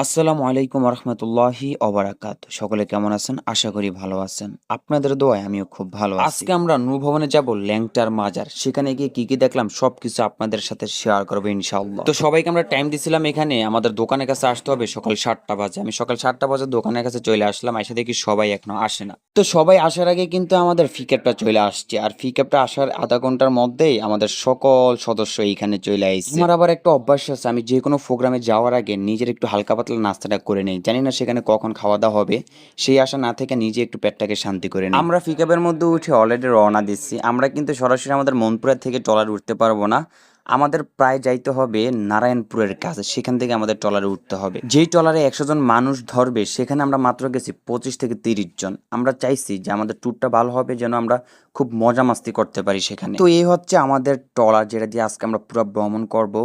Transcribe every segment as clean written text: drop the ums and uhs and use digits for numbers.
আসসালামু আলাইকুম রহমতুল্লাহি অবরাকাত। সকলে কেমন আছেন? আশা করি ভালো আছেন। আপনাদের দোয়ায় আমিও খুব ভালো আছি। আজকে আমরা নূর ভবনে যাব ল্যাংটার মাজার। সেখানে গিয়ে কি দেখলাম সবকিছু আপনাদের সাথে শেয়ার করবো ইনশাআল্লাহ। তো সবাইকে আমরা টাইম দিছিলাম, এখানে আমাদের দোকানের কাছে আসতে হবে সকাল 7টা বাজে। আমি সকাল 7টা বাজে দোকানের কাছে চলে আসলাম, এসে দেখি সবাই এখনো আসে না। তো সবাই আসার আগে কিন্তু আমাদের ফিকেপটা চলে আসছে, আর ফিকেপটা আসার আধা ঘন্টার মধ্যেই আমাদের সকল সদস্য এইখানে চলে আইছে। আমার আবার একটা অভ্যাস আছে, আমি যে কোনো প্রোগ্রামে যাওয়ার আগে নিজের একটু হালকা পাতলা নাস্তাটা করে নেই। জানি না সেখানে কখন খাওয়া দাওয়া হবে, সেই আশা না থেকে নিজে একটু পেটটাকে শান্তি করে নিই। আমরা ফিকাপের মধ্যে উঠে অলরেডি রওনা দিচ্ছি। আমরা কিন্তু সরাসরি আমাদের মনপুরা থেকে ট্রলারে উঠতে পারবো না, আমাদের প্রায় যাইতে হবে নারায়ণপুরের কাছে, সেখান থেকে আমাদের ট্রলারে উঠতে হবে। যেই ট্রলারে 100 জন মানুষ ধরবে সেখানে আমরা মাত্র গেছি 25 থেকে 30 জন। আমরা চাইছি যে আমাদের ট্যুরটা ভালো হবে, যেন আমরা খুব মজা মাস্তি করতে পারি সেখানে। তো এই হচ্ছে আমাদের ট্রলার, যেটা দিয়ে আজকে আমরা পুরো ভ্রমণ করব।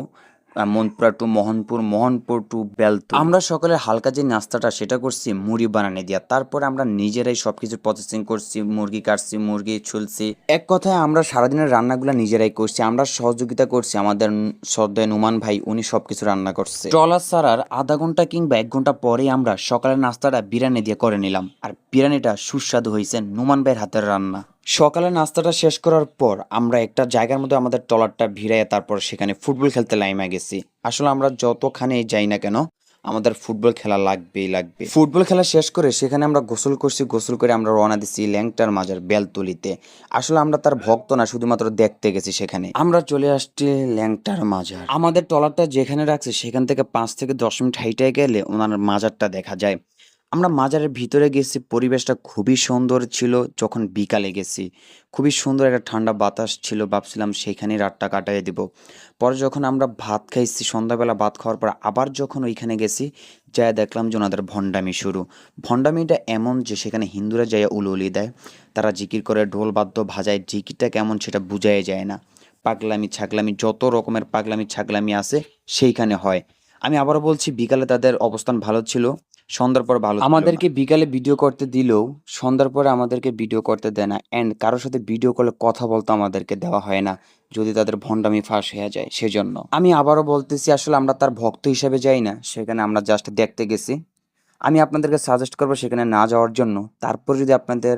Monpura to Mohanpur, Mohanpur to Beltu. আমরা সকালে হালকা যে নাস্তাটা সেটা করছি মুড়ি বানানি দিয়া, তারপরে আমরা নিজেরাই সবকিছু প্রসেসিং করছি, মুরগি কাটছি, মুরগি ছুলছি। এক কথায় আমরা সারাদিনের রান্নাগুলো নিজেরাই করছি। আমরা সহযোগিতা করছি আমাদের শ্রদ্ধেয় নুমান ভাই, উনি সবকিছু রান্না করছে। ট্রলার ছাড়ার আধা ঘন্টা কিংবা 1 ঘন্টা পরেই আমরা সকালের নাস্তাটা বিরিয়ানি দিয়ে করে নিলাম, আর বিরিয়ানিটা সুস্বাদু হয়েছে নুমান ভাইয়ের হাতের রান্না। সকালে নাস্তাটা শেষ করার পর আমরা একটা জায়গার মধ্যে আমাদের ট্রলারটা ভিড়াইয়া তারপর সেখানে ফুটবল খেলতে লাইমা গেছি। আসলে আমরা যতখানে যাই না কেন আমাদের ফুটবল খেলা লাগবেই লাগবে। ফুটবল খেলা শেষ করে সেখানে আমরা গোসল করছি, গোসল করে আমরা রওনা দিচ্ছি ল্যাংটার মাজার বেলতলিতে। আসলে আমরা তার ভক্ত না, শুধুমাত্র দেখতে গেছি সেখানে। আমরা চলে আসছি ল্যাংটার মাজার। আমাদের ট্রলারটা যেখানে রাখছে সেখান থেকে 5 থেকে 10 মিনিট হাইটে গেলে ওনার মাজারটা দেখা যায়। আমরা মাজারের ভিতরে গেছি, পরিবেশটা খুবই সুন্দর ছিল। যখন বিকালে গেছি খুবই সুন্দর একটা ঠান্ডা বাতাস ছিল, ভাবছিলাম সেখানেই রাতটা কাটাইয়ে দিব। পরে যখন আমরা ভাত খাইছি, সন্ধ্যাবেলা ভাত খাওয়ার পর আবার যখন ওইখানে গেছি, যাই দেখলাম যে ওনাদের ভণ্ডামি শুরু। ভণ্ডামিটা এমন যে সেখানে হিন্দুরা যাইয়া উলুলি দেয়, তারা জিকির করে, ঢোল বাদ্য ভাজায়, জিকিরটা কেমন সেটা বুঝাই যায় না। পাগলামি ছাগলামি যত রকমের পাগলামি ছাগলামি আছে সেইখানে হয়। আমি আবারও বলছি, বিকালে তাদের অবস্থান ভালো ছিল, সন্ধ্যার পর ভালো ছিল না। আমাদেরকে বিকালে ভিডিও করতে দিলেও সন্ধ্যার পরে আমাদেরকে ভিডিও করতে দেয় না, অ্যান্ড কারোর সাথে ভিডিও কলে কথা বলতে আমাদেরকে দেওয়া হয় না, যদি তাদের ভণ্ডামি ফাঁস হয়ে যায় সেজন্য। আমি আবারও বলতেছি, আসলে আমরা তার ভক্ত হিসেবে যাই না, সেখানে আমরা জাস্ট দেখতে গেছি। আমি আপনাদেরকে সাজেস্ট করবো সেখানে না যাওয়ার জন্য। তারপর যদি আপনাদের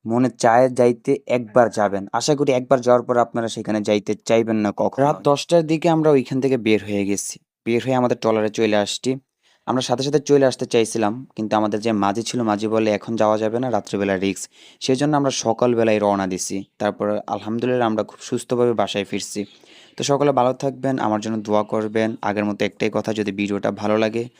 মনে চায় যাইতে, একবার যাবেন। আশা করি একবার যাওয়ার পর আপনারা সেখানে যাইতে চাইবেন না কখনো। রাত 10টার দিকে আমরা ওইখান থেকে বের হয়ে গেছি। বের হয়ে আমাদের ট্রলারে চলে আসছি। আমরা সাথে সাথে চলে আসতে চাইছিলাম, কিন্তু আমাদের যে মাঝি ছিল, মাঝি বলে এখন যাওয়া যাবে না, রাত্রিবেলা রিস্ক। সেজন্য আমরা সকালবেলায় রওনা দিছি। তারপর আলহামদুলিল্লাহ আমরা খুব সুস্থভাবে বাসায় ফিরছি। তো সকলে ভালো থাকবেন, আমার জন্য দোয়া করবেন। আগের মতো একটাই কথা, যদি ভিডিওটা ভালো লাগে